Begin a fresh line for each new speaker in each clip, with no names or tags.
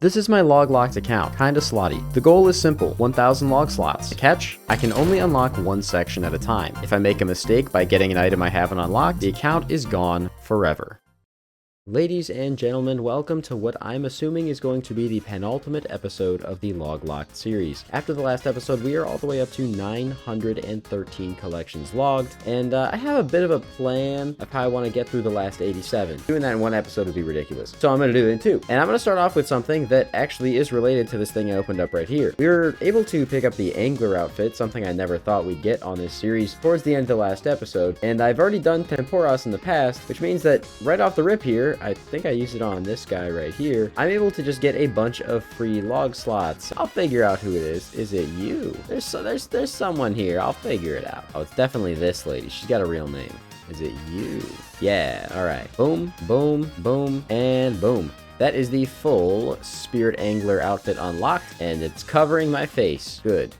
This is my log locked account, kinda slotty. The goal is simple, 1000 log slots. The catch? I can only unlock one section at a time. If I make a mistake by getting an item I haven't unlocked, the account is gone forever. Ladies and gentlemen, welcome to what I'm assuming is going to be the penultimate episode of the Log Locked series. After the last episode, we are all the way up to 913 collections logged, and I have a bit of a plan of how I want to get through the last 87. Doing that in one episode would be ridiculous, so I'm going to do it in two. And I'm going to start off with something that actually is related to this thing I opened up right here. We were able to pick up the Angler outfit, something I never thought we'd get on this series, towards the end of the last episode, and I've already done Temporas in the past, which means that right off the rip here, I think I used it on this guy right here, I'm able to just get a bunch of free log slots. I'll figure out who it is. Is it you? There's someone here. I'll figure it out. Oh, it's definitely this lady. She's got a real name. Is it you? Yeah, alright. Boom, boom, boom, and boom. That is the full Spirit Angler outfit unlocked, and it's covering my face. Good.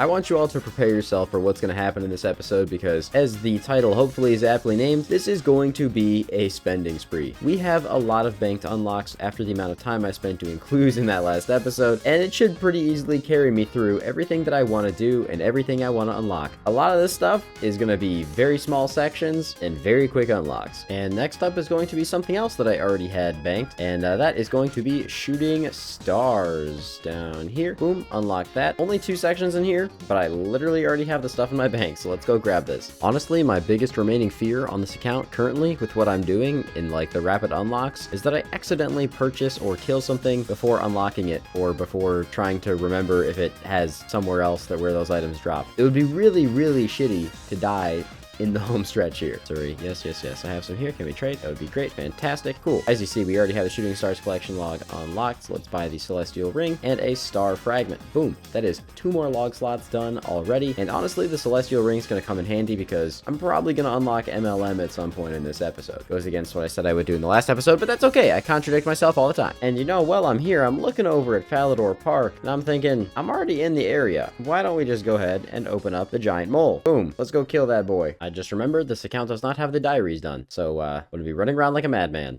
I want you all to prepare yourself for what's going to happen in this episode because, as the title hopefully is aptly named, this is going to be a spending spree. We have a lot of banked unlocks after the amount of time I spent doing clues in that last episode, and it should pretty easily carry me through everything that I want to do and everything I want to unlock. A lot of this stuff is going to be very small sections and very quick unlocks. And next up is going to be something else that I already had banked, and that is going to be shooting stars down here. Boom, unlock that. Only 2 sections in here, but I literally already have the stuff in my bank, so let's go grab this. Honestly, my biggest remaining fear on this account currently with what I'm doing in like the rapid unlocks is that I accidentally purchase or kill something before unlocking it or before trying to remember if it has somewhere else that where those items drop. It would be really, really shitty to die in the home stretch here. Sorry, yes. I have some here. Can we trade? That would be great. Fantastic. Cool. As you see, we already have the Shooting Stars collection log unlocked. So let's buy the Celestial Ring and a Star Fragment. Boom. That is 2 more log slots done already. And honestly, the Celestial Ring is going to come in handy because I'm probably going to unlock MLM at some point in this episode. Goes against what I said I would do in the last episode, but that's okay. I contradict myself all the time. And you know, while I'm here, I'm looking over at Falador Park and I'm thinking, I'm already in the area. Why don't we just go ahead and open up the giant mole? Boom. Let's go kill that boy. I just remembered this account does not have the diaries done, so I'm gonna be running around like a madman.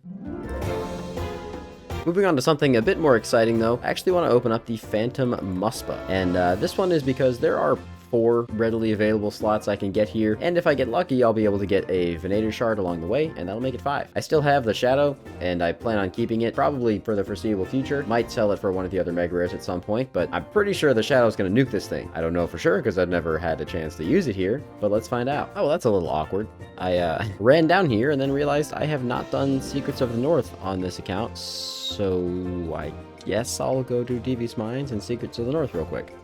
Moving on to something a bit more exciting though, I actually want to open up the Phantom Muspa, and this one is because there are 4 readily available slots I can get here, and if I get lucky, I'll be able to get a Venator Shard along the way, and that'll make it 5. I still have the Shadow, and I plan on keeping it, probably for the foreseeable future. Might sell it for one of the other Mega Rares at some point, but I'm pretty sure the Shadow's gonna nuke this thing. I don't know for sure, because I've never had a chance to use it here, but let's find out. Oh, well, that's a little awkward. I ran down here and then realized I have not done Secrets of the North on this account, so I guess I'll go do Devious Mines and Secrets of the North real quick.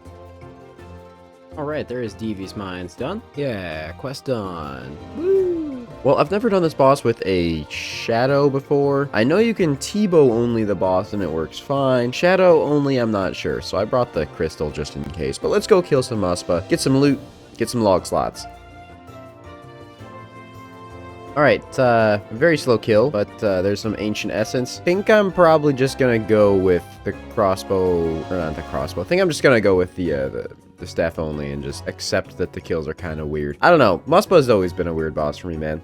Alright, there is Devious Mines done. Yeah, quest done. Woo! Well, I've never done this boss with a Shadow before. I know you can T-bow only the boss and it works fine. Shadow only, I'm not sure, so I brought the crystal just in case. But let's go kill some Muspa, get some loot, get some log slots. Alright, very slow kill, but there's some Ancient Essence. I think I'm probably just gonna go with the crossbow, or not the crossbow. I think I'm just gonna go with the staff only and just accept that the kills are kind of weird. I don't know, Muspa has always been a weird boss for me, man.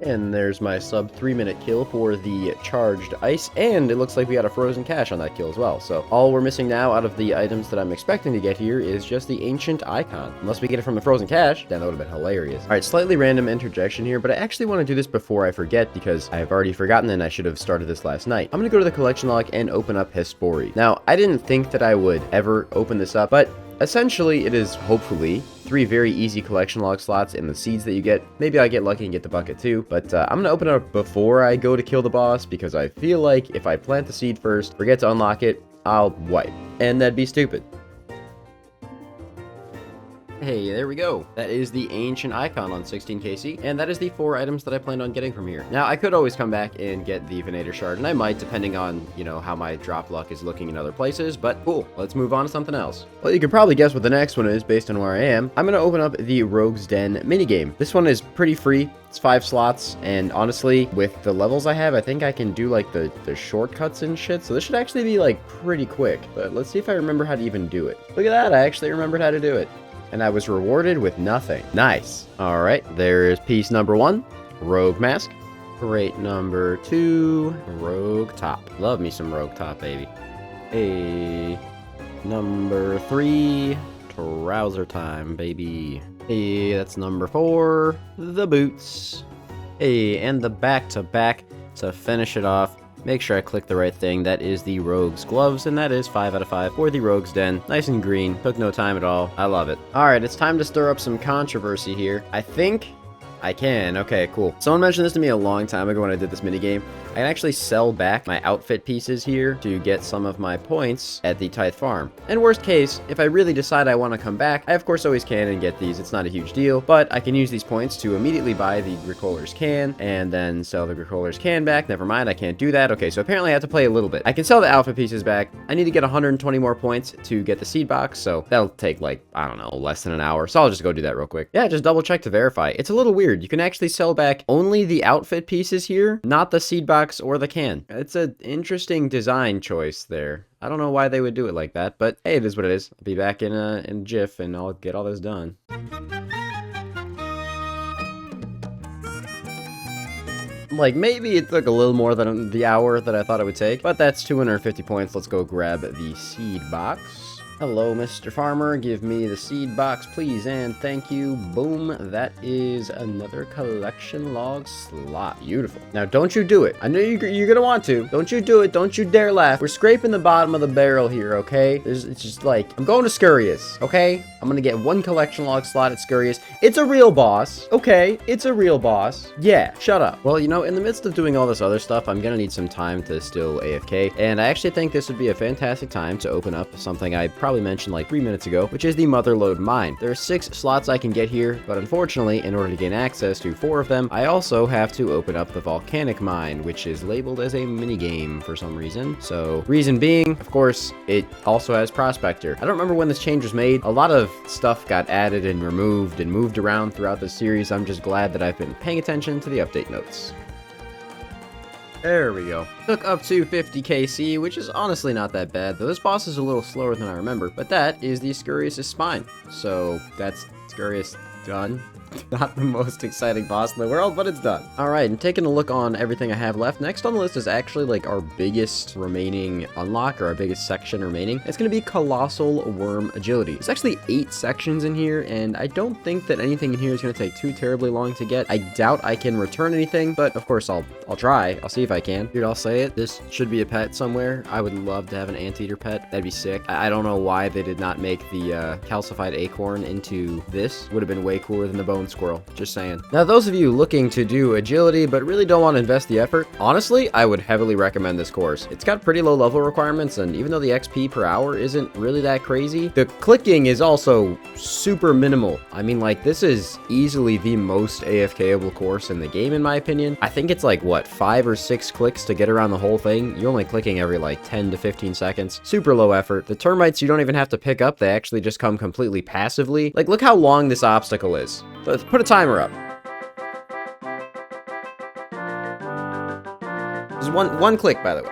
And there's my sub 3-minute kill for the charged ice, and it looks like we got a frozen cache on that kill as well. So all we're missing now out of the items that I'm expecting to get here is just the ancient icon. Unless we get it from the frozen cache, then that would have been hilarious. All right, slightly random interjection here, but I actually want to do this before I forget because I've already forgotten and I should have started this last night. I'm going to go to the collection log and open up Hespori. Now, I didn't think that I would ever open this up, but essentially, it is, hopefully, 3 very easy collection log slots in the seeds that you get. Maybe I get lucky and get the bucket too, but I'm going to open it up before I go to kill the boss because I feel like if I plant the seed first, forget to unlock it, I'll wipe. And that'd be stupid. Hey, there we go. That is the ancient icon on 16KC, and that is the 4 items that I planned on getting from here. Now, I could always come back and get the Venator Shard, and I might, depending on, you know, how my drop luck is looking in other places, but cool. Let's move on to something else. Well, you can probably guess what the next one is based on where I am. I'm going to open up the Rogue's Den minigame. This one is pretty free. It's 5 slots, and honestly, with the levels I have, I think I can do, like, the shortcuts and shit, so this should actually be, like, pretty quick. But let's see if I remember how to even do it. Look at that, I actually remembered how to do it. And I was rewarded with nothing. Nice. All right, there is piece number 1, Rogue Mask. Crate number 2, rogue top. Love me some rogue top, baby. Hey, number 3, trouser time, baby. Hey, that's number 4, the boots. Hey, and the back-to-back to finish it off. Make sure I click the right thing. That is the rogue's gloves, and that is 5 out of 5 for the rogue's den. Nice and green. Took no time at all. I love it. All right, it's time to stir up some controversy here. I think I can. Okay, cool. Someone mentioned this to me a long time ago when I did this minigame. I can actually sell back my outfit pieces here to get some of my points at the Tithe Farm. And worst case, if I really decide I want to come back, I of course always can and get these. It's not a huge deal, but I can use these points to immediately buy the Gricoler's can and then sell the Gricoler's can back. Never mind, I can't do that. Okay, so apparently I have to play a little bit. I can sell the outfit pieces back. I need to get 120 more points to get the seed box, so that'll take like, I don't know, less than an hour. So I'll just go do that real quick. Yeah, just double check to verify. It's a little weird. You can actually sell back only the outfit pieces here, not the seed box or the can. It's an interesting design choice there. I don't know why they would do it like that, but hey, it is what it is. I'll be back in a jiff and I'll get all this done. Like, maybe it took a little more than the hour that I thought it would take, but that's 250 points. Let's go grab the seed box. Hello, Mr. Farmer. Give me the seed box, please, and thank you. Boom. That is another collection log slot. Beautiful. Now, don't you do it. I know you're going to want to. Don't you do it. Don't you dare laugh. We're scraping the bottom of the barrel here, okay? It's just like, I'm going to Scurrius, okay? I'm going to get 1 collection log slot at Scurrius. It's a real boss, okay? It's a real boss. Yeah, shut up. Well, you know, in the midst of doing all this other stuff, I'm going to need some time to still AFK, and I actually think this would be a fantastic time to open up something I probably mentioned like 3 minutes ago, which is the Motherlode Mine. There are 6 slots I can get here, but unfortunately, in order to gain access to 4 of them, I also have to open up the Volcanic Mine, which is labeled as a minigame for some reason. So, reason being, of course, it also has Prospector. I don't remember when this change was made. A lot of stuff got added and removed and moved around throughout the series. I'm just glad that I've been paying attention to the update notes. There we go. Took up to 50 KC, which is honestly not that bad, though this boss is a little slower than I remember, but that is the Scurrius' Spine. So that's Scurrius done. Not the most exciting boss in the world, but it's done. Alright, and taking a look on everything I have left, next on the list is actually like our biggest remaining unlock, or our biggest section remaining. It's going to be Colossal Worm Agility. There's actually 8 sections in here, and I don't think that anything in here is going to take too terribly long to get. I doubt I can return anything, but of course I'll try. I'll see if I can. Dude, I'll say it. This should be a pet somewhere. I would love to have an anteater pet. That'd be sick. I don't know why they did not make the calcified acorn into this. Would have been way cooler than the bone squirrel. Just saying. Now, those of you looking to do agility but really don't want to invest the effort, honestly, I would heavily recommend this course. It's got pretty low level requirements, and even though the XP per hour isn't really that crazy, the clicking is also super minimal. I mean, like, this is easily the most AFK-able course in the game, in my opinion. I think it's like, what, 5 or 6 clicks to get around the whole thing? You're only clicking every like 10 to 15 seconds. Super low effort. The termites you don't even have to pick up. They actually just come completely passively. Like, look how long this obstacle is. Let's put a timer up. Just one click, by the way.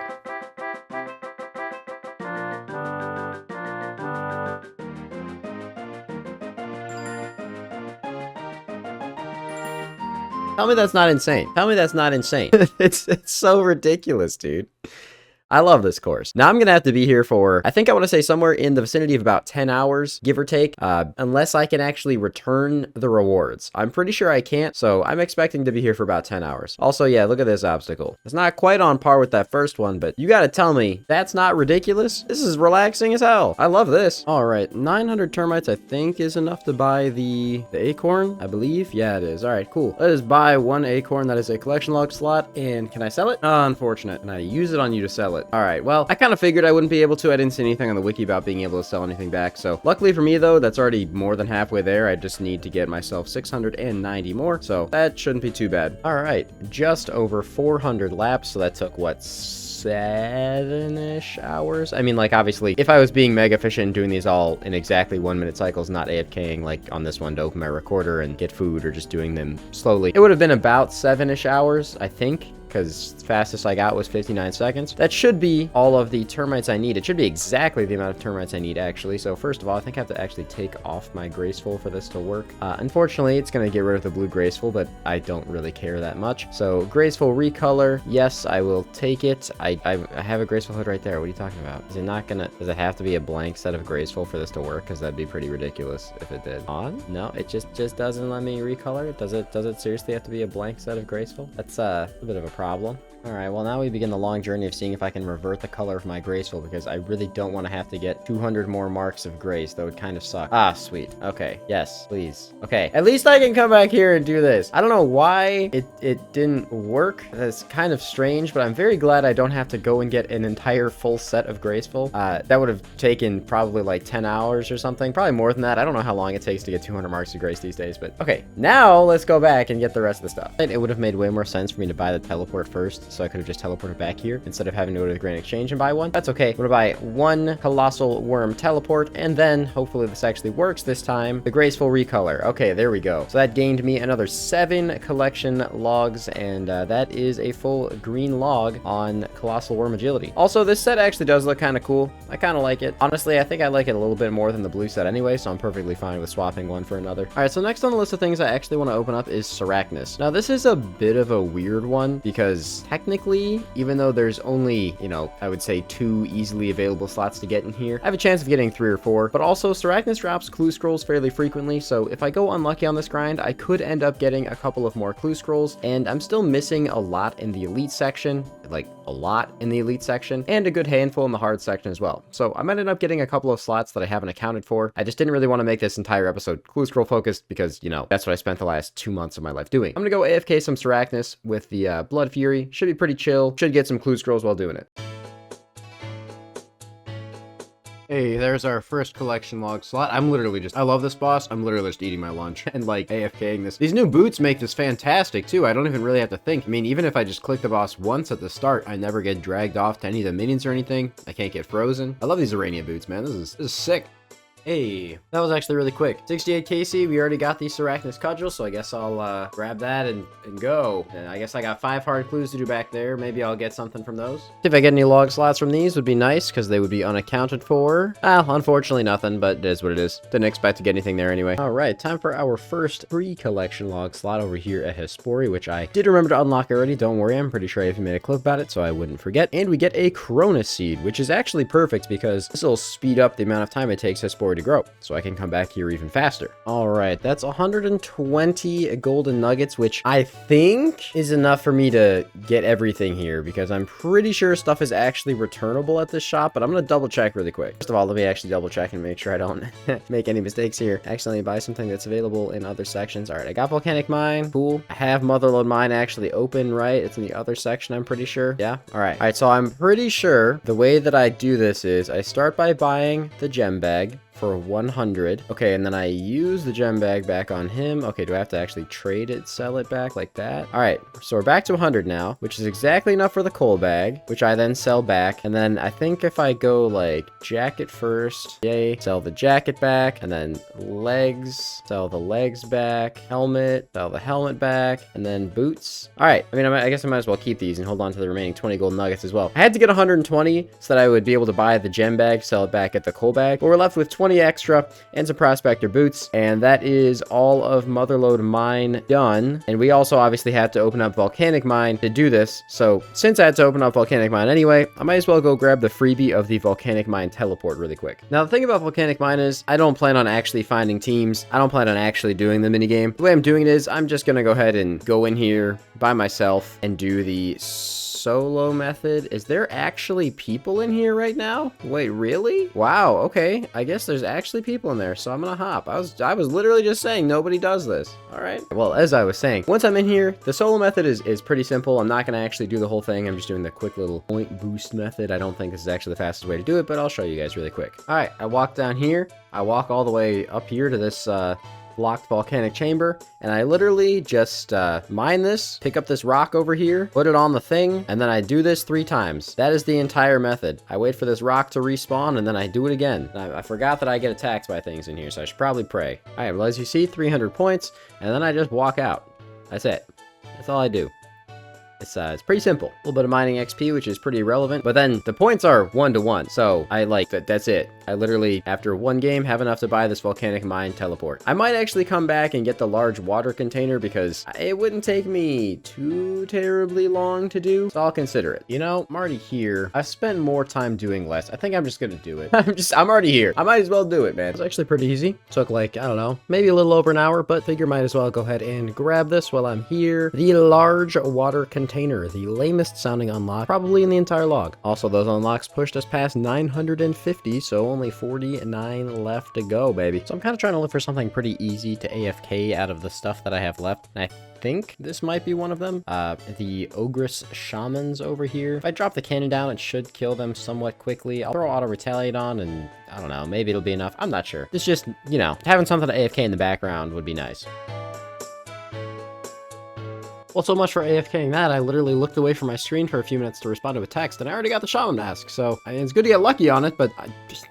Tell me that's not insane. Tell me that's not insane. It's so ridiculous, dude. I love this course. Now I'm going to have to be here for, I think I want to say somewhere in the vicinity of about 10 hours, give or take, unless I can actually return the rewards. I'm pretty sure I can't, so I'm expecting to be here for about 10 hours. Also, yeah, look at this obstacle. It's not quite on par with that first one, but you got to tell me that's not ridiculous? This is relaxing as hell. I love this. All right, 900 termites I think is enough to buy the acorn, I believe. Yeah, it is. All right, cool. Let us buy 1 acorn that is a collection log slot, and can I sell it? Unfortunate. And I use it on you to sell it. All right, well, I kind of figured I wouldn't be able to. I didn't see anything on the wiki about being able to sell anything back. So luckily for me, though, that's already more than halfway there. I just need to get myself 690 more. So that shouldn't be too bad. All right, just over 400 laps. So that took, what, 7-ish hours? I mean, like, obviously, if I was being mega efficient doing these all in exactly 1-minute cycles, not AFKing like on this one to open my recorder and get food, or just doing them slowly, it would have been about 7-ish hours, I think. because fastest I got was 59 seconds. That should be all of the termites I need. It should be exactly the amount of termites I need, actually. So first of all, I think I have to actually take off my graceful for this to work. Unfortunately, it's going to get rid of the blue graceful, but I don't really care that much. So graceful recolor, yes, I will take it. I have a graceful hood right there. What are you talking about? Is it not gonna, does it have to be a blank set of graceful for this to work? Because that'd be pretty ridiculous if it did. On? No, it just doesn't let me recolor it. Does it seriously have to be a blank set of graceful? That's a bit of a problem. Alright, well now we begin the long journey of seeing if I can revert the color of my graceful, because I really don't want to have to get 200 more marks of grace. That would kind of suck. Ah, sweet. Okay, yes, please. Okay, at least I can come back here and do this. I don't know why it didn't work. That's kind of strange, but I'm very glad I don't have to go and get an entire full set of graceful. That would have taken probably like 10 hours or something. Probably more than that. I don't know how long it takes to get 200 marks of grace these days, but okay. Now let's go back and get the rest of the stuff. It would have made way more sense for me to buy the teleport first, so I could have just teleported back here instead of having to go to the Grand Exchange and buy one. That's okay. I'm gonna buy one colossal worm teleport, and then hopefully this actually works this time. The graceful recolor. Okay, there we go. So that gained me another 7 collection logs, and that is a full green log on colossal worm agility. Also, this set actually does look kind of cool. I kind of like it. Honestly, I think I like it a little bit more than the blue set anyway, so I'm perfectly fine with swapping one for another. All right, so next on the list of things I actually want to open up is Sarachnis. Now, this is a bit of a weird one because technically, even though there's only, you know, I would say 2 easily available slots to get in here, I have a chance of getting 3 or 4, but also Sarachnis drops clue scrolls fairly frequently, so if I go unlucky on this grind, I could end up getting a couple of more clue scrolls, and I'm still missing a lot in the elite section, like a lot in the elite section, and a good handful in the hard section as well. So I might end up getting a couple of slots that I haven't accounted for. I just didn't really want to make this entire episode clue scroll focused because, you know, that's what I spent the last 2 months of my life doing. I'm gonna go AFK some Sarachnis with the Blood Fury. Should be pretty chill. Should get some clue scrolls while doing it. Hey, there's our first collection log slot. I love this boss. I'm literally just eating my lunch and like AFKing this. These new boots make this fantastic too. I don't even really have to think. I mean, even if I just click the boss once at the start, I never get dragged off to any of the minions or anything. I can't get frozen. I love these Iranian boots, man. This is sick. Hey, that was actually really quick. 68 KC, we already got the Sarachnis cudgel, so I guess I'll grab that and go. And I guess I got 5 hard clues to do back there. Maybe I'll get something from those. If I get any log slots from these would be nice, because they would be unaccounted for. Unfortunately nothing, but it is what it is. Didn't expect to get anything there anyway. Alright, time for our first pre-collection log slot over here at Hespori, which I did remember to unlock already. Don't worry, I'm pretty sure I even made a clip about it, so I wouldn't forget. And we get a Cronus Seed, which is actually perfect, because this will speed up the amount of time it takes Hespori to grow, so I can come back here even faster. All right, that's 120 golden nuggets, which I think is enough for me to get everything here, because I'm pretty sure stuff is actually returnable at this shop, but I'm gonna double check really quick. First of all, let me actually double check and make sure I don't make any mistakes here. Accidentally buy something that's available in other sections. All right, I got Volcanic Mine, cool. I have Motherlode Mine actually open, right? It's in the other section, I'm pretty sure. Yeah, all right. All right, so I'm pretty sure the way that I do this is I start by buying the gem bag for 100. Okay, and then I use the gem bag back on him. Okay, do I have to actually trade it, sell it back like that? All right, so we're back to 100 now, which is exactly enough for the coal bag, which I then sell back. And then I think if I go like jacket first, yay, sell the jacket back, and then legs, sell the legs back, helmet, sell the helmet back, and then boots. All right, I mean, I guess I might as well keep these and hold on to the remaining 20 gold nuggets as well. I had to get 120 so that I would be able to buy the gem bag, sell it back at the coal bag, but we're left with 20 extra and some prospector boots, and that is all of Motherlode Mine done. And we also obviously have to open up Volcanic Mine to do this, so since I had to open up Volcanic Mine anyway, I might as well go grab the freebie of the Volcanic Mine teleport really quick. Now the thing about Volcanic Mine is I don't plan on actually finding teams. I don't plan on actually doing the minigame. The way I'm doing it is I'm just gonna go ahead and go in here by myself and do the solo method. Is there actually people in here right now? Wait, really? Wow, okay. I guess there's actually people in there, so I'm gonna hop. I was literally just saying nobody does this. All right. Well, as I was saying, once I'm in here, the solo method is pretty simple. I'm not gonna actually do the whole thing. I'm just doing the quick little point boost method. I don't think this is actually the fastest way to do it, but I'll show you guys really quick. All right, I walk down here. I walk all the way up here to this locked volcanic chamber, and I literally just mine this, pick up this rock over here, put it on the thing, and then I do this 3 times. That is the entire method. I wait for this rock to respawn, and then I do it again. I forgot that I get attacked by things in here, so I should probably pray. All right, well, as you see, 300 points, and then I just walk out. That's it. That's all I do. It's pretty simple. A little bit of mining XP, which is pretty irrelevant, but then the points are 1-to-1, so I like that. That's it. I literally, after one game, have enough to buy this volcanic mine teleport. I might actually come back and get the large water container because it wouldn't take me too terribly long to do, so I'll consider it. You know, I'm already here. I've spent more time doing less. I think I'm just gonna do it. I'm already here. I might as well do it, man. It's actually pretty easy. Took like, I don't know, maybe a little over an hour, but figure might as well go ahead and grab this while I'm here. The large water container, the lamest sounding unlock probably in the entire log. Also, those unlocks pushed us past 950, so only 49 left to go, baby. So I'm kind of trying to look for something pretty easy to AFK out of the stuff that I have left. And I think this might be one of them. The Ogress Shamans over here. If I drop the cannon down, it should kill them somewhat quickly. I'll throw Auto Retaliate on and I don't know, maybe it'll be enough. I'm not sure. It's just, you know, having something to AFK in the background would be nice. Well, so much for AFKing that, I literally looked away from my screen for a few minutes to respond to a text, and I already got the Shaman mask, so I mean, it's good to get lucky on it, but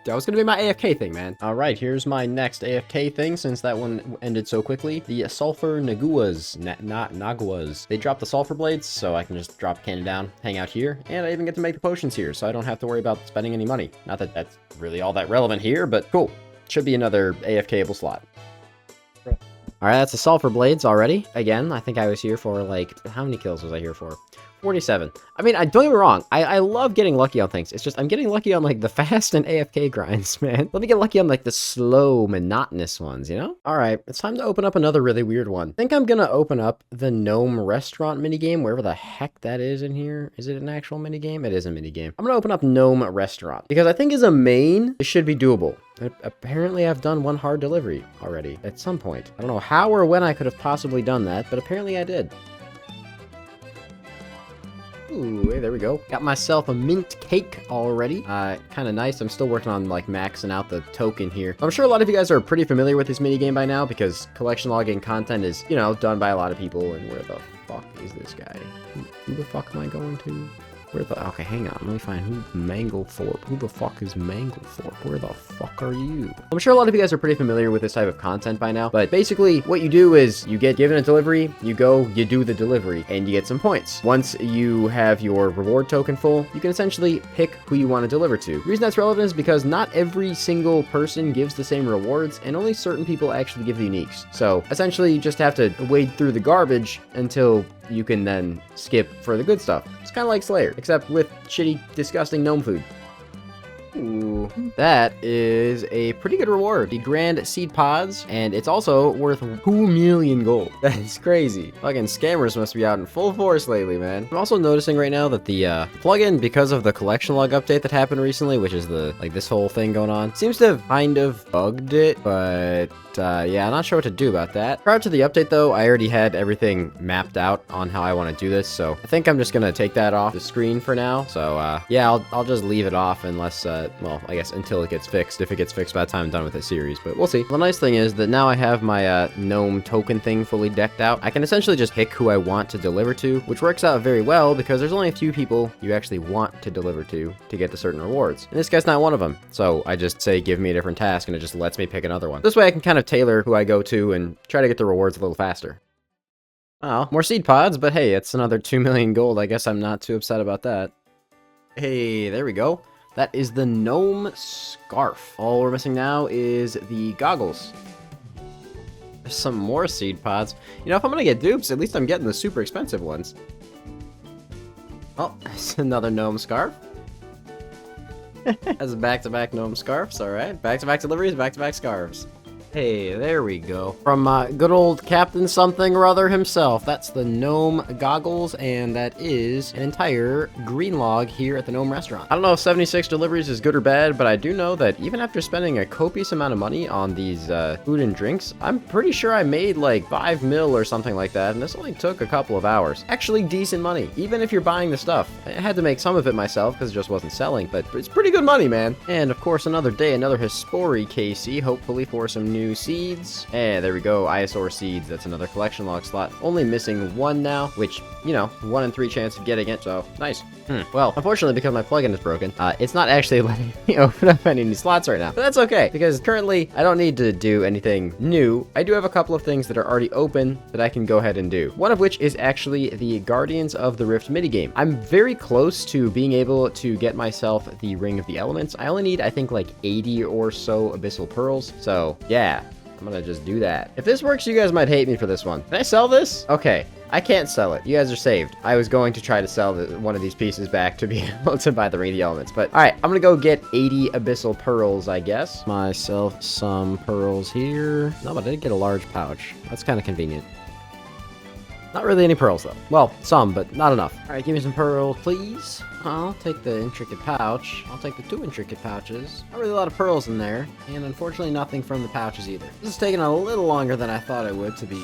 that was gonna be my AFK thing, man. Alright, here's my next AFK thing, since that one ended so quickly. The Sulfur Naguas, Naguas. They drop the Sulfur Blades, so I can just drop the cannon down, hang out here, and I even get to make the potions here, so I don't have to worry about spending any money. Not that that's really all that relevant here, but cool. Should be another AFKable slot. Alright, that's the Sulfur Blades already. Again, I think I was here for, like, how many kills was I here for? 47. I mean, don't get me wrong. I love getting lucky on things. It's just, I'm getting lucky on, like, the fast and AFK grinds, man. Let me get lucky on, like, the slow, monotonous ones, you know? Alright, it's time to open up another really weird one. I think I'm gonna open up the Gnome Restaurant minigame, wherever the heck that is in here. Is it an actual minigame? It is a minigame. I'm gonna open up Gnome Restaurant, because I think as a main, it should be doable. Apparently, I've done one hard delivery already at some point. I don't know how or when I could have possibly done that, but apparently I did. Ooh, hey, there we go. Got myself a mint cake already. Kind of nice. I'm still working on, like, maxing out the token here. I'm sure a lot of you guys are pretty familiar with this minigame by now, because collection logging content is, you know, done by a lot of people, and where the fuck is this guy? Who the fuck am I going to? Okay, hang on. Let me find Manglethorpe. Who the fuck is Manglethorpe? Where the fuck are you? I'm sure a lot of you guys are pretty familiar with this type of content by now, but basically what you do is you get given a delivery, you go, you do the delivery, and you get some points. Once you have your reward token full, you can essentially pick who you want to deliver to. The reason that's relevant is because not every single person gives the same rewards, and only certain people actually give the uniques. So essentially you just have to wade through the garbage until you can then skip for the good stuff. It's kind of like Slayer, except with shitty, disgusting gnome food. Ooh, that is a pretty good reward. The Grand Seed Pods, and it's also worth 2 million gold. That's crazy. Fucking scammers must be out in full force lately, man. I'm also noticing right now that the plugin, because of the collection log update that happened recently, which is the, like, this whole thing going on, seems to have kind of bugged it, but yeah, I'm not sure what to do about that. Prior to the update, though, I already had everything mapped out on how I want to do this, so I think I'm just gonna take that off the screen for now. So, yeah, I'll just leave it off unless, well, I guess until it gets fixed, if it gets fixed by the time I'm done with this series, but we'll see. The nice thing is that now I have my, gnome token thing fully decked out. I can essentially just pick who I want to deliver to, which works out very well because there's only a few people you actually want to deliver to get the certain rewards. And this guy's not one of them, so I just say, give me a different task, and it just lets me pick another one. This way I can kind of tailor who I go to and try to get the rewards a little faster. Oh, more seed pods, but hey, it's another 2 million gold. I guess I'm not too upset about that. Hey, there we go. That is the gnome scarf. All we're missing now is the goggles. There's some more seed pods. You know, if I'm gonna get dupes, at least I'm getting the super expensive ones. Oh, it's another gnome scarf. That's back-to-back gnome scarves, alright. Back-to-back deliveries, back-to-back scarves. Hey, there we go. From good old Captain something or other himself. That's the gnome goggles, and that is an entire green log here at the gnome restaurant. I don't know if 76 deliveries is good or bad, but I do know that even after spending a copious amount of money on these food and drinks, I'm pretty sure I made like 5 mil or something like that, and this only took a couple of hours. Actually decent money, even if you're buying the stuff. I had to make some of it myself because it just wasn't selling, but it's pretty good money, man. And of course, another day, another Hespori KC, hopefully for some new new seeds. And there we go, ISOR seeds. That's another collection log slot. Only missing one now, which, you know, 1 in 3 chance of getting it, so nice. Well, unfortunately, because my plugin is broken, it's not actually letting me open up any new slots right now. But that's okay, because currently, I don't need to do anything new. I do have a couple of things that are already open that I can go ahead and do. One of which is actually the Guardians of the Rift minigame. I'm very close to being able to get myself the Ring of the Elements. I only need, I think, like 80 or so Abyssal Pearls. So, yeah. I'm gonna just do that. If this works, you guys might hate me for this one. Can I sell this? Okay. I can't sell it. You guys are saved. I was going to try to sell one of these pieces back to be able to buy the Ring of the Elements. But, alright, I'm gonna go get 80 Abyssal Pearls, I guess. Myself some pearls here. No, but I did get a large pouch. That's kind of convenient. Not really any pearls, though. Well, some, but not enough. Alright, give me some pearls, please. I'll take the intricate pouch. I'll take the 2 intricate pouches. Not really a lot of pearls in there. And unfortunately, nothing from the pouches either. This is taking a little longer than I thought it would, to be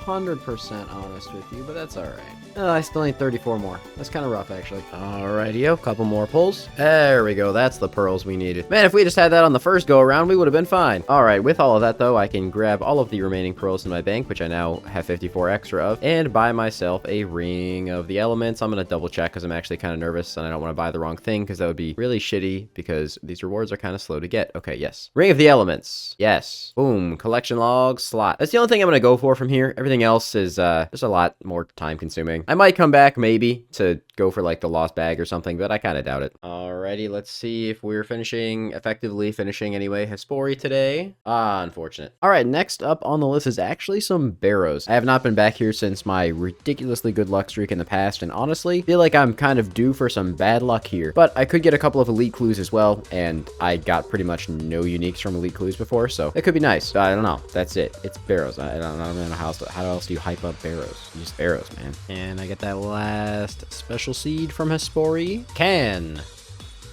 100% honest with you, but that's alright. I still need 34 more. That's kind of rough, actually. Alrighty-o, couple more pulls. There we go, that's the pearls we needed. Man, if we just had that on the first go-around, we would have been fine. Alright, with all of that, though, I can grab all of the remaining pearls in my bank, which I now have 54 extra of, and buy myself a Ring of the Elements. I'm gonna double-check, because I'm actually kind of nervous, and I don't want to buy the wrong thing, because that would be really shitty, because these rewards are kind of slow to get. Okay, yes. Ring of the Elements. Yes. Boom. Collection log slot. That's the only thing I'm gonna go for from here. Everything else is, just a lot more time-consuming. I might come back, maybe, to go for, like, the lost bag or something, but I kind of doubt it. Alrighty, let's see if we're effectively finishing anyway, Hespori today. Unfortunate. Alright, next up on the list is actually some Barrows. I have not been back here since my ridiculously good luck streak in the past, and honestly, feel like I'm kind of due for some bad luck here. But I could get a couple of elite clues as well, and I got pretty much no uniques from elite clues before, so it could be nice. I don't know. That's it. It's Barrows. I don't know how else do you hype up Barrows? Use Barrows, man. And I get that last special seed from Hespori. Can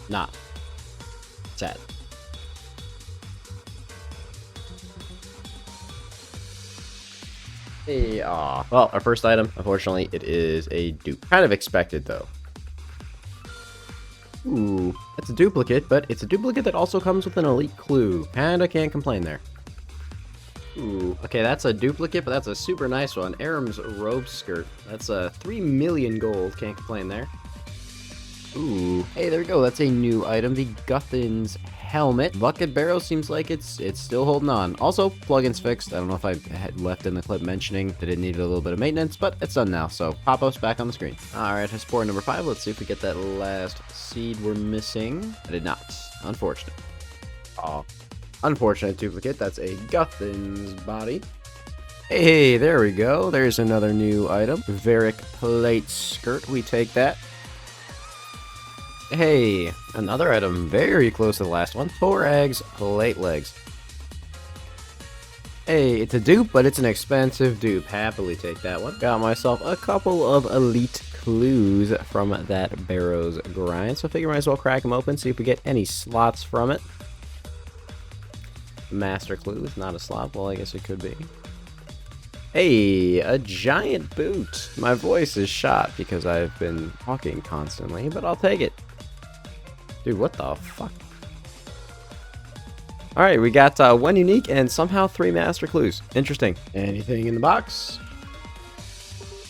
not. Sad. Hey, aw. Well, our first item, unfortunately, it is a dupe. Kind of expected, though. Ooh, that's a duplicate, but it's a duplicate that also comes with an elite clue. Kinda can't complain there. Ooh, okay, that's a duplicate, but that's a super nice one. Aram's robe skirt. That's a 3 million gold. Can't complain there. Ooh, hey, there we go. That's a new item. The Guthin's helmet. Bucket Barrow seems like it's still holding on. Also, plugins fixed. I don't know if I had left in the clip mentioning that it needed a little bit of maintenance, but it's done now. So pop-ups back on the screen. All right, Hespori number 5. Let's see if we get that last seed we're missing. I did not. Unfortunate. Oh. Unfortunate duplicate. That's a Guthin's body. Hey, there we go. There's another new item. Varic plate skirt. We take that. Hey, another item very close to the last one. Torag's plate legs. Hey, it's a dupe, but it's an expensive dupe. Happily take that one. Got myself a couple of elite clues from that Barrows grind, so I figure might as well crack them open, see if we get any slots from it. Master clues, not a slot. Well, I guess it could be. Hey, a giant boot. My voice is shot because I've been talking constantly, but I'll take it. Dude, what the fuck? Alright, we got 1 unique and somehow 3 master clues. Interesting. Anything in the box?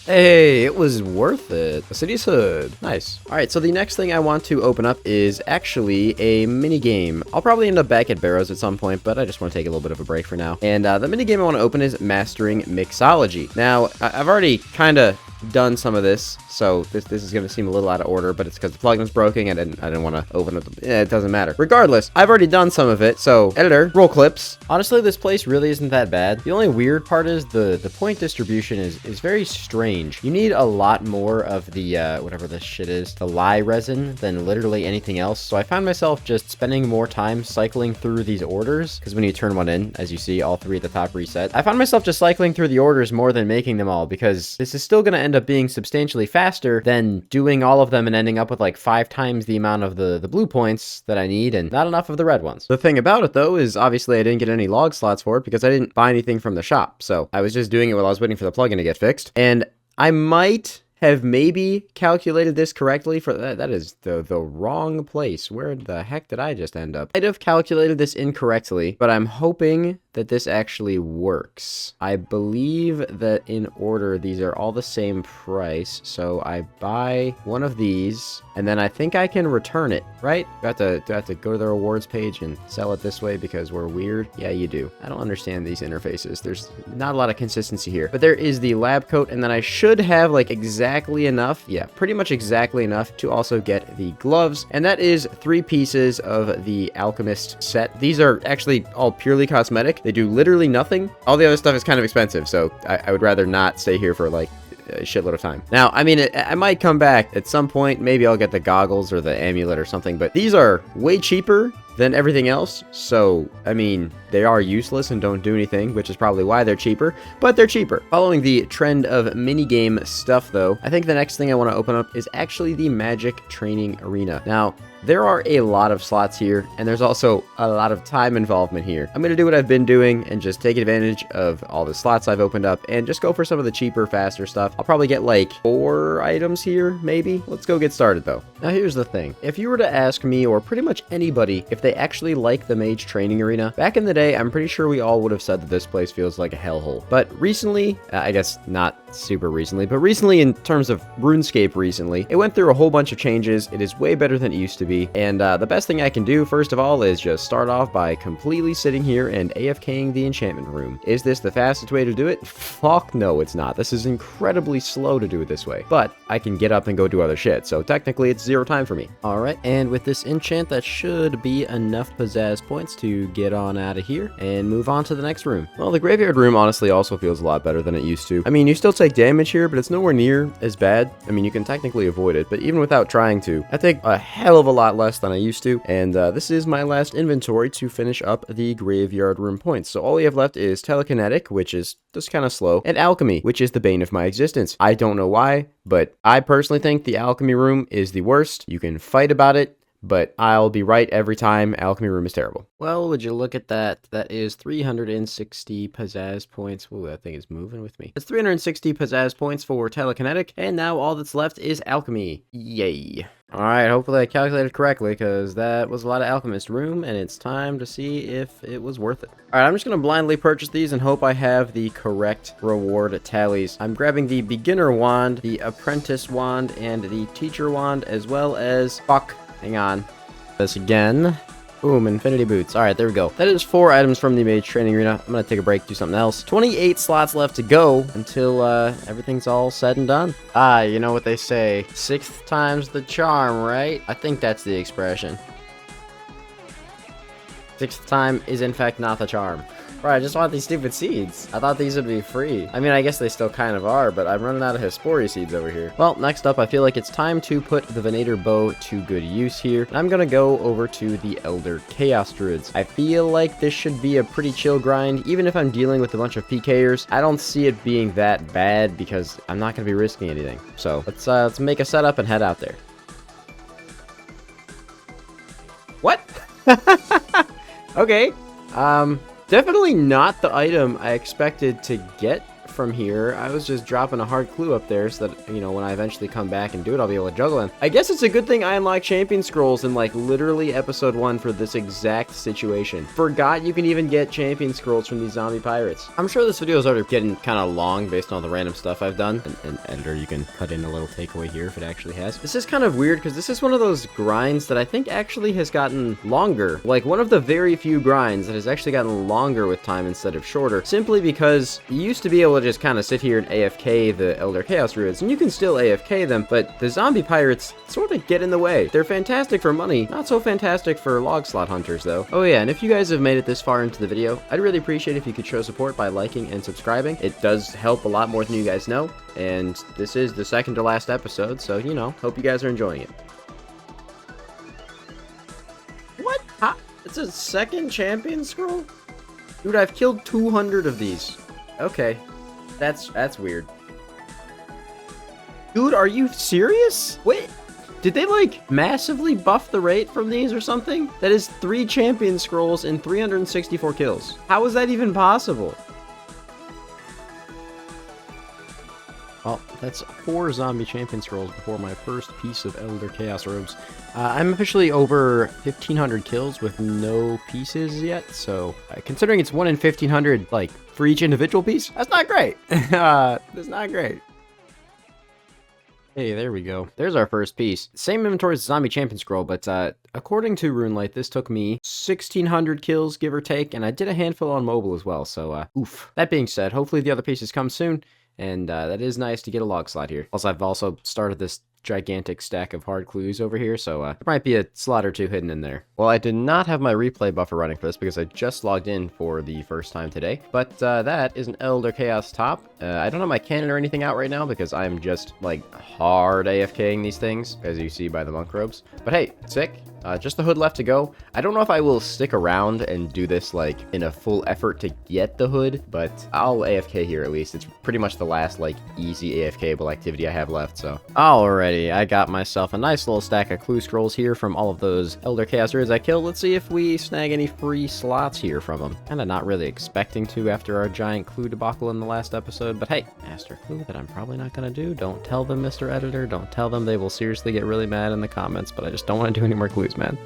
Hey, it was worth it. A city's hood. Nice. Alright, so the next thing I want to open up is actually a mini game. I'll probably end up back at Barrows at some point, but I just want to take a little bit of a break for now. And the mini game I want to open is Mastering Mixology. Now, I've already kind of done some of this, so this is going to seem a little out of order, but it's because the plugin's broken and I didn't want to open it. It doesn't matter. Regardless, I've already done some of it, so editor, roll clips. Honestly, this place really isn't that bad. The only weird part is the point distribution is very strange. You need a lot more of the, whatever this shit is, the lye resin than literally anything else, so I found myself just spending more time cycling through these orders, because when you turn one in, as you see, all 3 at the top reset. I found myself just cycling through the orders more than making them all, because this is still going to end up being substantially faster than doing all of them and ending up with like 5 times the amount of the blue points that I need and not enough of the red ones. The thing about it though is obviously I didn't get any log slots for it because I didn't buy anything from the shop. So I was just doing it while I was waiting for the plugin to get fixed. And I might have maybe calculated this correctly for that is the wrong place. Where the heck did I just end up? I'd have calculated this incorrectly, but I'm hoping that this actually works. I believe that in order, these are all the same price. So I buy one of these, and then I think I can return it, right? Do I have to go to the rewards page and sell it this way because we're weird? Yeah, you do. I don't understand these interfaces. There's not a lot of consistency here. But there is the lab coat, and then I should have like exactly enough. Yeah, pretty much exactly enough to also get the gloves. And that is 3 pieces of the alchemist set. These are actually all purely cosmetic. They do literally nothing. All the other stuff is kind of expensive, so I would rather not stay here for like a shitload of time. Now, I mean, I might come back at some point. Maybe I'll get the goggles or the amulet or something, but these are way cheaper than everything else. So, I mean, they are useless and don't do anything, which is probably why they're cheaper, but they're cheaper. Following the trend of minigame stuff, though, I think the next thing I want to open up is actually the Magic Training Arena. Now, there are a lot of slots here, and there's also a lot of time involvement here. I'm going to do what I've been doing and just take advantage of all the slots I've opened up and just go for some of the cheaper, faster stuff. I'll probably get like 4 items here, maybe. Let's go get started, though. Now, here's the thing. If you were to ask me, or pretty much anybody, if they actually like the Mage Training Arena, back in the day, I'm pretty sure we all would have said that this place feels like a hellhole. But recently, I guess not super recently, but recently in terms of RuneScape recently, it went through a whole bunch of changes. It is way better than it used to be. And the best thing I can do, first of all, is just start off by completely sitting here and AFKing the enchantment room. Is this the fastest way to do it? Fuck no, it's not. This is incredibly slow to do it this way. But I can get up and go do other shit, so technically it's 0 time for me. Alright, and with this enchant, that should be enough pizzazz points to get on out of here and move on to the next room. Well, the graveyard room honestly also feels a lot better than it used to. I mean, you still take damage here, but it's nowhere near as bad. I mean, you can technically avoid it, but even without trying to, I take a hell of a lot less than I used to, and this is my last inventory to finish up the graveyard room points. So all we have left is telekinetic, which is just kind of slow, and alchemy, which is the bane of my existence. I don't know why, but I personally think the alchemy room is the worst. You can fight about it, but I'll be right every time. Alchemy room is terrible. Well, would you look at that? That is 360 pizzazz points. Ooh, that thing is moving with me. It's 360 pizzazz points for telekinetic, and now all that's left is alchemy. Yay. Alright, hopefully I calculated correctly, because that was a lot of alchemist room, and it's time to see if it was worth it. Alright, I'm just going to blindly purchase these and hope I have the correct reward tallies. I'm grabbing the beginner wand, the apprentice wand, and the teacher wand, as well as... Fuck. Hang on. This again. Boom, infinity boots. Alright, there we go. That is 4 items from the Mage Training Arena. I'm gonna take a break, do something else. 28 slots left to go until everything's all said and done. Ah, you know what they say. 6th time's the charm, right? I think that's the expression. 6th time is in fact not the charm. Bro, I just want these stupid seeds. I thought these would be free. I mean, I guess they still kind of are, but I'm running out of Hesperia seeds over here. Well, next up, I feel like it's time to put the Venator bow to good use here. I'm gonna go over to the Elder Chaos Druids. I feel like this should be a pretty chill grind, even if I'm dealing with a bunch of PKers. I don't see it being that bad because I'm not gonna be risking anything. So let's make a setup and head out there. What? Okay. Definitely not the item I expected to get from here. I was just dropping a hard clue up there so that, you know, when I eventually come back and do it, I'll be able to juggle them. I guess it's a good thing I unlocked champion scrolls in like literally episode 1 for this exact situation. Forgot you can even get champion scrolls from these zombie pirates. I'm sure this video is already getting kind of long based on all the random stuff I've done. And Ender, you can cut in a little takeaway here if it actually has. This is kind of weird because this is one of those grinds that I think actually has gotten longer. Like one of the very few grinds that has actually gotten longer with time instead of shorter, simply because you used to be able to just kind of sit here and AFK the Elder Chaos Druids, and you can still AFK them, but the zombie pirates sort of get in the way. They're fantastic for money, not so fantastic for log slot hunters though. Oh yeah, and if you guys have made it this far into the video, I'd really appreciate if you could show support by liking and subscribing. It does help a lot more than you guys know, and this is the second to last episode, so you know, hope you guys are enjoying it. What? Huh? It's a second champion scroll? Dude, I've killed 200 of these. Okay. That's weird. Dude, are you serious? Wait, did they like massively buff the rate from these or something? That is 3 champion scrolls and 364 kills. How is that even possible? Well, that's 4 zombie champion scrolls before my first piece of Elder Chaos robes. I'm officially over 1,500 kills with no pieces yet, so considering it's 1 in 1,500, like, for each individual piece, that's not great. That's not great. Hey, there we go. There's our first piece. Same inventory as the zombie champion scroll, but according to RuneLight, this took me 1,600 kills, give or take, and I did a handful on mobile as well, so oof. That being said, hopefully the other pieces come soon, and that is nice to get a log slot here. Also, I've also started this gigantic stack of hard clues over here, so there might be a slot or two hidden in there. Well, I did not have my replay buffer running for this because I just logged in for the first time today, but that is an Elder Chaos top. I don't have my cannon or anything out right now because I'm just, like, hard AFKing these things, as you see by the monk robes. But hey, sick. Just the hood left to go. I don't know if I will stick around and do this, like, in a full effort to get the hood, but I'll AFK here at least. It's pretty much the last, like, easy AFK-able activity I have left, so. Alrighty, I got myself a nice little stack of clue scrolls here from all of those Elder Chaos Druids I killed. Let's see if we snag any free slots here from them. Kinda not really expecting to after our giant clue debacle in the last episode, but hey, master clue that I'm probably not gonna do. Don't tell them, Mr. Editor. Don't tell them. They will seriously get really mad in the comments, but I just don't want to do any more clues, man.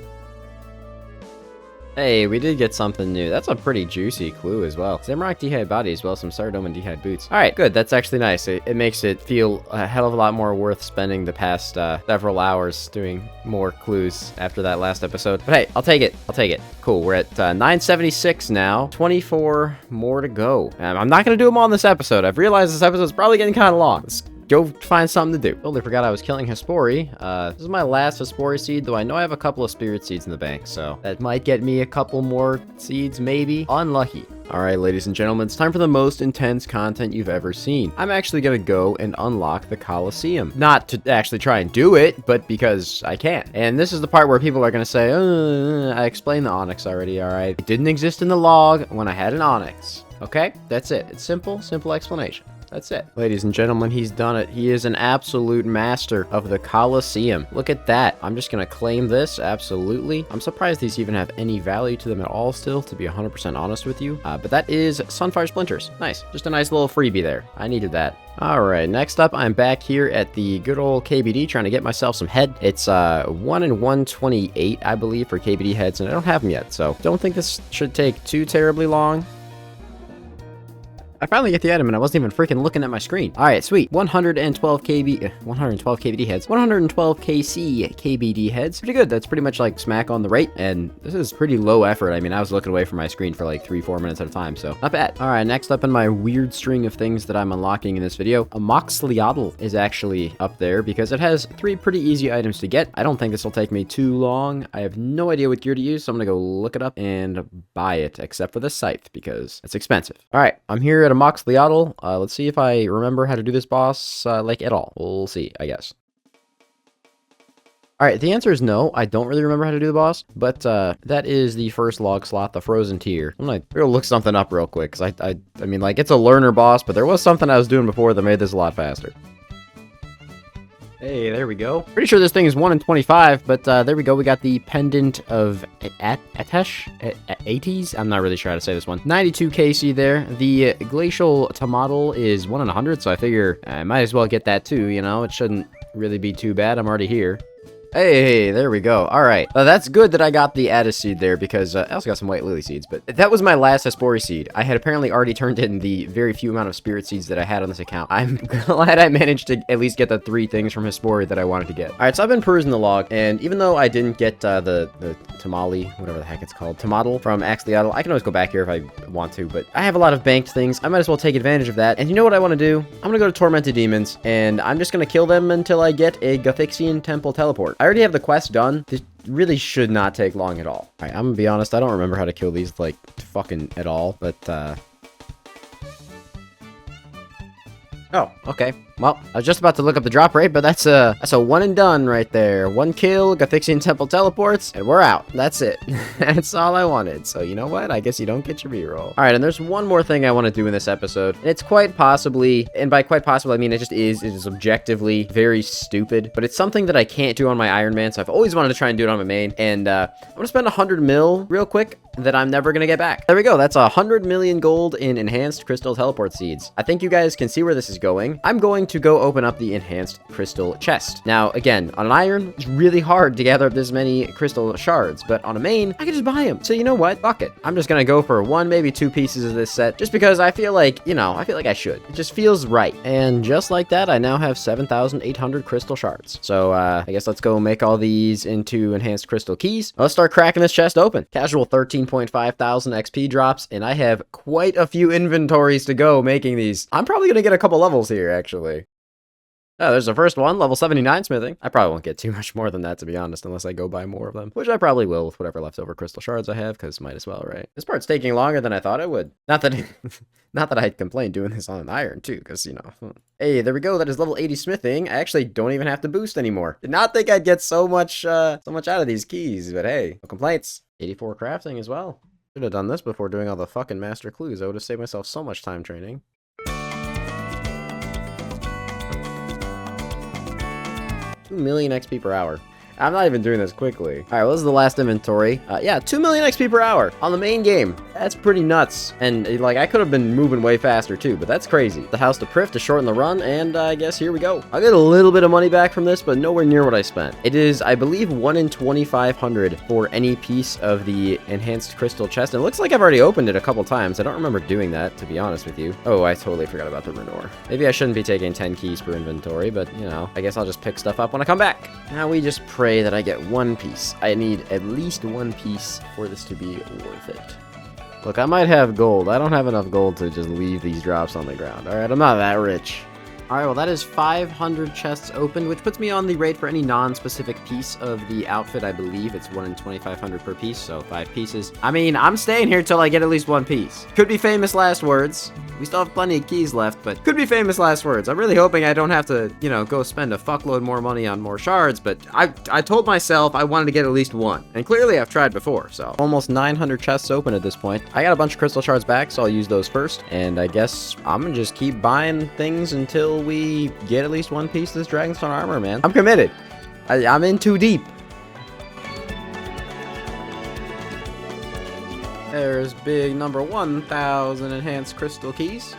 Hey, we did get something new. That's a pretty juicy clue as well. Zamrock D'hide body as well as some Sardome and D'hide boots. Alright, good. That's actually nice. It makes it feel a hell of a lot more worth spending the past several hours doing more clues after that last episode. But hey, I'll take it. I'll take it. Cool. We're at 976 now. 24 more to go. I'm not going to do them all in this episode. I've realized this episode's probably getting kind of long. Let's go find something to do. Totally forgot I was killing Hespori. This is my last Hespori seed, though I know I have a couple of spirit seeds in the bank, so that might get me a couple more seeds, maybe. Unlucky. Alright, ladies and gentlemen, it's time for the most intense content you've ever seen. I'm actually gonna go and unlock the Colosseum. Not to actually try and do it, but because I can. And this is the part where people are gonna say, I explained the Onyx already, alright? It didn't exist in the log when I had an Onyx. Okay? That's it. It's simple explanation. That's it. Ladies and gentlemen, he's done it. He is an absolute master of the Colosseum. Look at that. I'm just going to claim this, absolutely. I'm surprised these even have any value to them at all still, to be 100% honest with you. But that is Sunfire Splinters. Nice. Just a nice little freebie there. I needed that. Alright, next up, I'm back here at the good old KBD trying to get myself some head. It's 1 in 128, I believe, for KBD heads, and I don't have them yet, so don't think this should take too terribly long. I finally get the item and I wasn't even freaking looking at my screen. All right, sweet. 112 KBD heads. 112 KC KBD heads. Pretty good. That's pretty much like smack on the rate. And this is pretty low effort. I mean, I was looking away from my screen for like 3-4 minutes at a time, so not bad. All right, next up in my weird string of things that I'm unlocking in this video, a Moxliotl is actually up there because it has 3 pretty easy items to get. I don't think this will take me too long. I have no idea what gear to use, so I'm gonna go look it up and buy it, except for the scythe because it's expensive. All right, I'm here at a Moxliotl. Let's see if I remember how to do this boss, like, at all. We'll see, I guess. Alright, the answer is no. I don't really remember how to do the boss, but that is the first log slot, the frozen tier. I'm gonna look something up real quick, because I mean, like, it's a learner boss, but there was something I was doing before that made this a lot faster. Hey, there we go. Pretty sure this thing is 1 in 25, but there we go. We got the Pendant of Ates. I'm not really sure how to say this one. 92 KC there. The Glacial Tomato is 1 in 100, so I figure I might as well get that too, you know? It shouldn't really be too bad. I'm already here. Hey, there we go. All right. That's good that I got the Addis seed there because I also got some white lily seeds, but that was my last Hespori seed. I had apparently already turned in the very few amount of spirit seeds that I had on this account. I'm glad I managed to at least get the 3 things from Hespori that I wanted to get. All right, so I've been perusing the log, and even though I didn't get the tamale, whatever the heck it's called, tomato from Axliotl, I can always go back here if I want to, but I have a lot of banked things. I might as well take advantage of that. And you know what I want to do? I'm going to go to Tormented Demons, and I'm just going to kill them until I get a Gothixian Temple teleport. I already have the quest done. This really should not take long at all. Alright, I'm gonna be honest, I don't remember how to kill these, like, fucking at all, but, oh, okay. Well, I was just about to look up the drop rate, but that's a one and done right there. 1 kill, Gothixian Temple teleports, and we're out. That's it. That's all I wanted. So you know what? I guess you don't get your reroll. All right, and there's one more thing I want to do in this episode. And it's quite possibly, and by quite possible, I mean it is objectively very stupid, but it's something that I can't do on my Iron Man, so I've always wanted to try and do it on my main. And I'm gonna spend 100 mil real quick that I'm never gonna get back. There we go. That's 100 million gold in enhanced crystal teleport seeds. I think you guys can see where this is going. I'm going to go open up the enhanced crystal chest. Now, again, on an iron, it's really hard to gather up this many crystal shards, but on a main, I can just buy them. So you know what? Fuck it. I'm just gonna go for 1, maybe 2 pieces of this set, just because I feel like, you know, I feel like I should. It just feels right. And just like that, I now have 7,800 crystal shards. So, I guess let's go make all these into enhanced crystal keys. Let's start cracking this chest open. Casual 13.5 thousand XP drops, and I have quite a few inventories to go making these. I'm probably gonna get a couple levels here, actually. Oh, there's the first one, level 79 smithing. I probably won't get too much more than that, to be honest, unless I go buy more of them, which I probably will with whatever leftover crystal shards I have, because might as well, right? This part's taking longer than I thought it would. Not that not that I'd complain doing this on an iron, too, because, you know. Hey, there we go. That is level 80 smithing. I actually don't even have to boost anymore. Did not think I'd get so much out of these keys, but hey, no complaints. 84 crafting as well. Should have done this before doing all the fucking master clues. I would have saved myself so much time training. 2 million XP per hour. I'm not even doing this quickly. All right, well, this is the last inventory. Yeah, 2 million XP per hour on the main game. That's pretty nuts. And like, I could have been moving way faster too, but that's crazy. The house to Priff to shorten the run, and I guess here we go. I'll get a little bit of money back from this, but nowhere near what I spent. It is, I believe, 1 in 2,500 for any piece of the enhanced crystal chest. And it looks like I've already opened it a couple times. I don't remember doing that, to be honest with you. Oh, I totally forgot about the rune ore. Maybe I shouldn't be taking 10 keys per inventory, but you know, I guess I'll just pick stuff up when I come back. Now we just pray that I get 1 piece. I need at least 1 piece for this to be worth it. Look, I might have gold. I don't have enough gold to just leave these drops on the ground. All right, I'm not that rich. All right, well, that is 500 chests opened, which puts me on the rate for any non-specific piece of the outfit. I believe it's 1 in 2,500 per piece, so 5 pieces. I mean, I'm staying here till I get at least 1 piece. Could be famous last words. We still have plenty of keys left, but could be famous last words. I'm really hoping I don't have to, you know, go spend a fuckload more money on more shards, but I told myself I wanted to get at least 1, and clearly I've tried before, so. Almost 900 chests open at this point. I got a bunch of crystal shards back, so I'll use those first, and I guess I'm gonna just keep buying things until we get at least 1 piece of this Dragonstone armor, man. I'm committed. I'm in too deep. There's big number 1,000 enhanced crystal keys.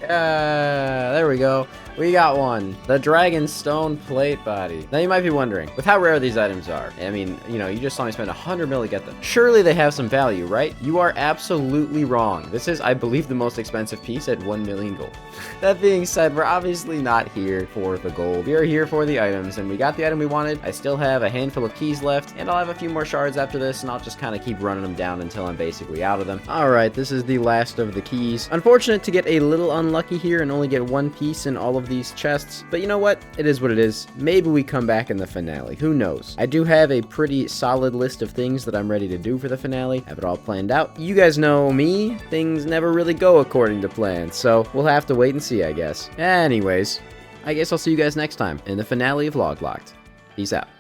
There we go. We got one. The Dragonstone plate body. Now you might be wondering, with how rare these items are, I mean, you know, you just saw me spend 100 mil to get them. Surely they have some value, right? You are absolutely wrong. This is, I believe, the most expensive piece at 1 million gold. That being said, we're obviously not here for the gold. We are here for the items, and we got the item we wanted. I still have a handful of keys left, and I'll have a few more shards after this, and I'll just kind of keep running them down until I'm basically out of them. All right, this is the last of the keys. Unfortunate to get a little unlucky here and only get 1 piece in all of these chests, but you know what? It is what it is. Maybe we come back in the finale. Who knows? I do have a pretty solid list of things that I'm ready to do for the finale. Have it all planned out. You guys know me. Things never really go according to plan, so we'll have to wait and see, I guess. Anyways, I guess I'll see you guys next time in the finale of Loglocked. Peace out.